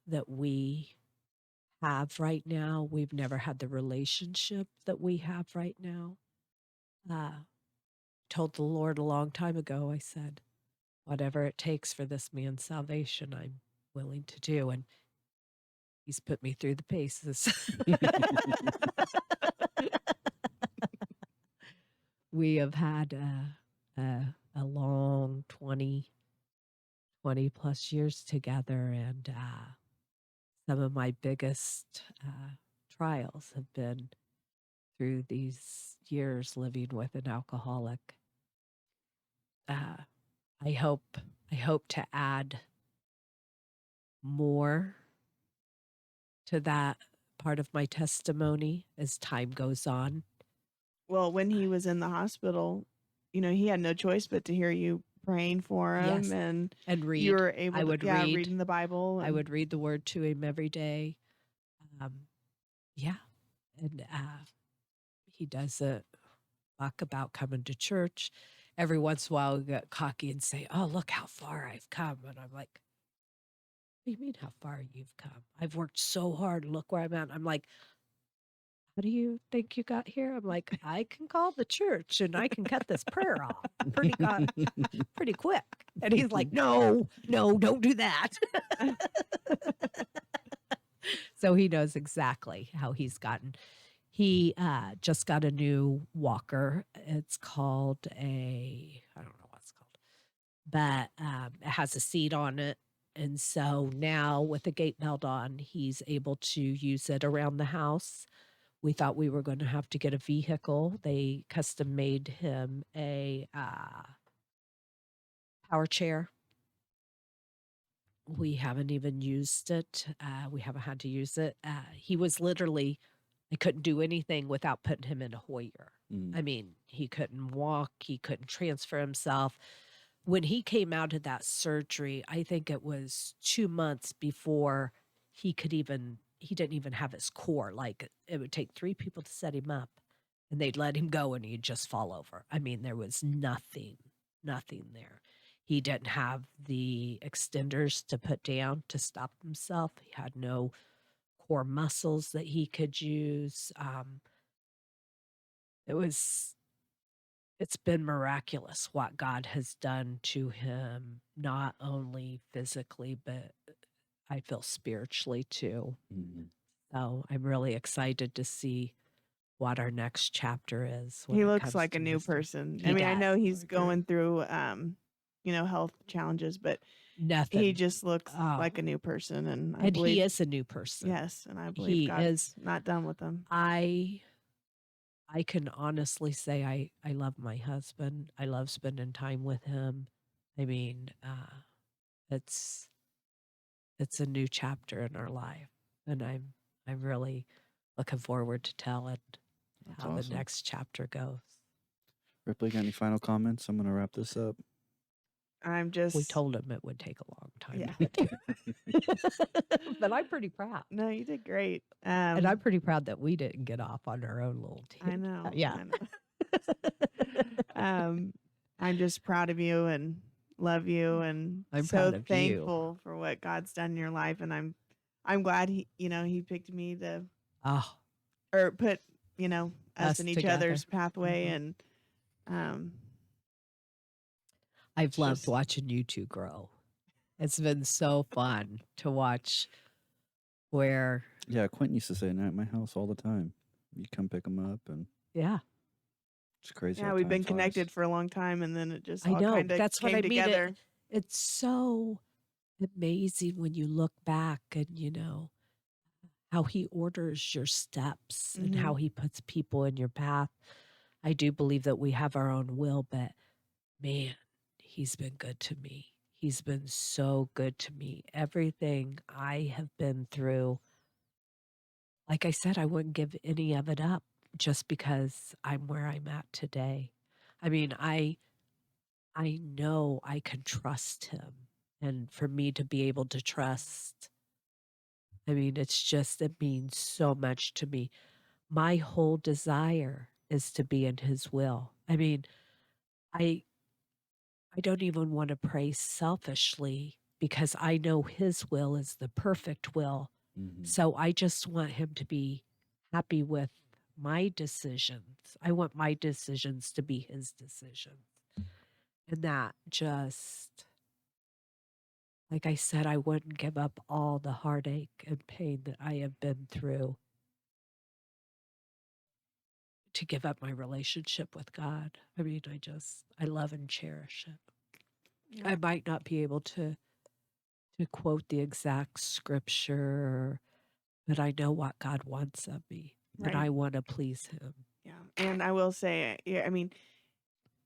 that we have right now. We've never had the relationship that we have right now. Told the Lord a long time ago, I said, whatever it takes for this man's salvation, I'm willing to do. And he's put me through the paces. We have had a long 20 plus years together. And some of my biggest trials have been through these years living with an alcoholic. I hope to add more to that part of my testimony as time goes on. Well, when he was in the hospital, he had no choice but to hear you praying for him, Yes, and and you read. were able I to, would yeah, read. reading the Bible. I would read the word to him every day. Yeah, and he doesn't talk about coming to church. Every once in a while, he'll get cocky and say, "Oh, look how far I've come," and I'm like, "What do you mean how far you've come? I've worked so hard. Look where I'm at." I'm like, "How do you think you got here?" I'm like, "I can call the church and I can cut this prayer off pretty quick." And he's like, "No, don't do that." So he knows exactly how he's gotten. He just got a new walker. It's called I don't know what it's called, but it has a seat on it. And so now with the gate belt on, he's able to use it around the house. We thought we were going to have to get a vehicle. They custom made him a power chair. We haven't even used it. We haven't had to use it. He was literally, I couldn't do anything without putting him in a Hoyer. I mean, he couldn't walk, he couldn't transfer himself. When he came out of that surgery, I think it was 2 months before he didn't even have his core. Like it would take 3 people to set him up and they'd let him go and he'd just fall over. I mean, there was nothing there. He didn't have the extenders to put down to stop himself. He had no core muscles that he could use. It's been miraculous what God has done to him, not only physically, but I feel spiritually too. So I'm really excited to see what our next chapter is. He looks like a new person. I mean, I know he's going through, health challenges, but nothing. he just looks like a new person, and I and believe he is a new person. Yes, and I believe He God's is. not done with him. I can honestly say I love my husband. I love spending time with him. I mean, it's a new chapter in our life, and I'm really looking forward to telling That's how the awesome. next chapter goes. Ripley, got any final comments? I'm going to wrap this up. We told him it would take a long time. Yeah. But I'm pretty proud. No, you did great. And I'm pretty proud that we didn't get off on our own little I tangent. know. Yeah. I know. I'm just proud of you and love you, and I'm so proud of you. thankful for what God's done in your life, and I'm glad he picked me to or put us in each together. other's pathway, and I've loved watching you two grow. It's been so fun to watch where. Yeah, Quentin used to say that at my house all the time. You come pick him up, and yeah, it's crazy. Yeah, how we've time been flies. connected for a long time, and then it just I all know. kind of That's what came I mean. together. It's so amazing when you look back and how he orders your steps and how he puts people in your path. I do believe that we have our own will, but man, he's been good to me. He's been so good to me. Everything I have been through, like I said, I wouldn't give any of it up just because I'm where I'm at today. I mean, I know I can trust him. And for me to be able to trust, I mean, it means so much to me. My whole desire is to be in his will. I mean, I I don't even want to pray selfishly because I know his will is the perfect will. Mhm. So I just want him to be happy with my decisions. I want my decisions to be his decisions. And that just, like I said, I wouldn't give up all the heartache and pain that I have been through to give up my relationship with God. I mean, I love and cherish it. I Yeah. might not be able to quote the exact scripture, but I know what God wants of me, and Right. I want to please him. Yeah. And I will say, yeah, I mean,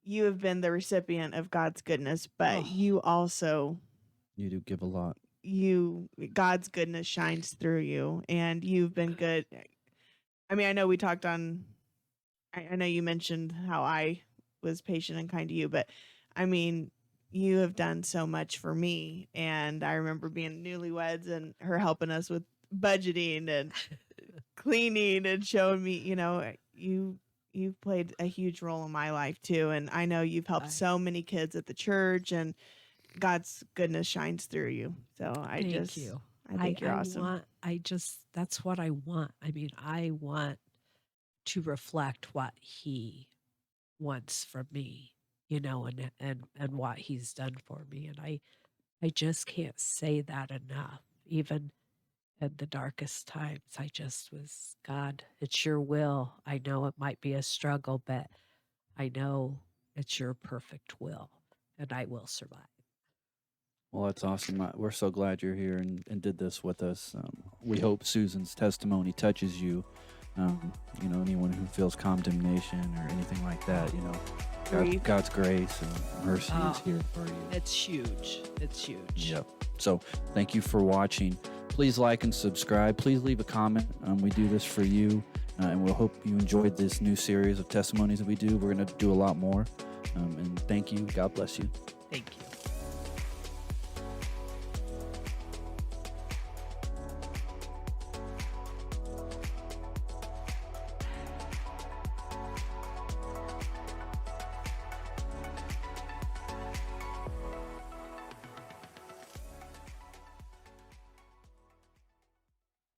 you have been the recipient of God's goodness, but Oh, you also you do give a lot. God's goodness shines through you, and you've been good. I mean, I know we talked on I know you mentioned how I was patient and kind to you, but I mean, you have done so much for me. And I remember being newlyweds and her helping us with budgeting and cleaning and showing me, you've played a huge role in my life too. And I know you've helped I so many kids at the church, and God's goodness shines through you. So Thank you. I think you're awesome. That's what I want. I mean, I want to reflect what he wants from me, and what he's done for me. And I just can't say that enough. Even at the darkest times, I just was, God, it's your will. I know it might be a struggle, but I know it's your perfect will, and I will survive. Well, that's awesome. We're so glad you're here and did this with us. We hope Susan's testimony touches you. Anyone who feels condemnation or anything like that, Grief. God's grace and mercy is Oh, here for you. it's huge. It's huge. Yep. So thank you for watching. Please like and subscribe. Please leave a comment. We do this for you, and we'll hope you enjoyed this new series of testimonies that we do. We're going to do a lot more. And thank you. God bless you. Thank you.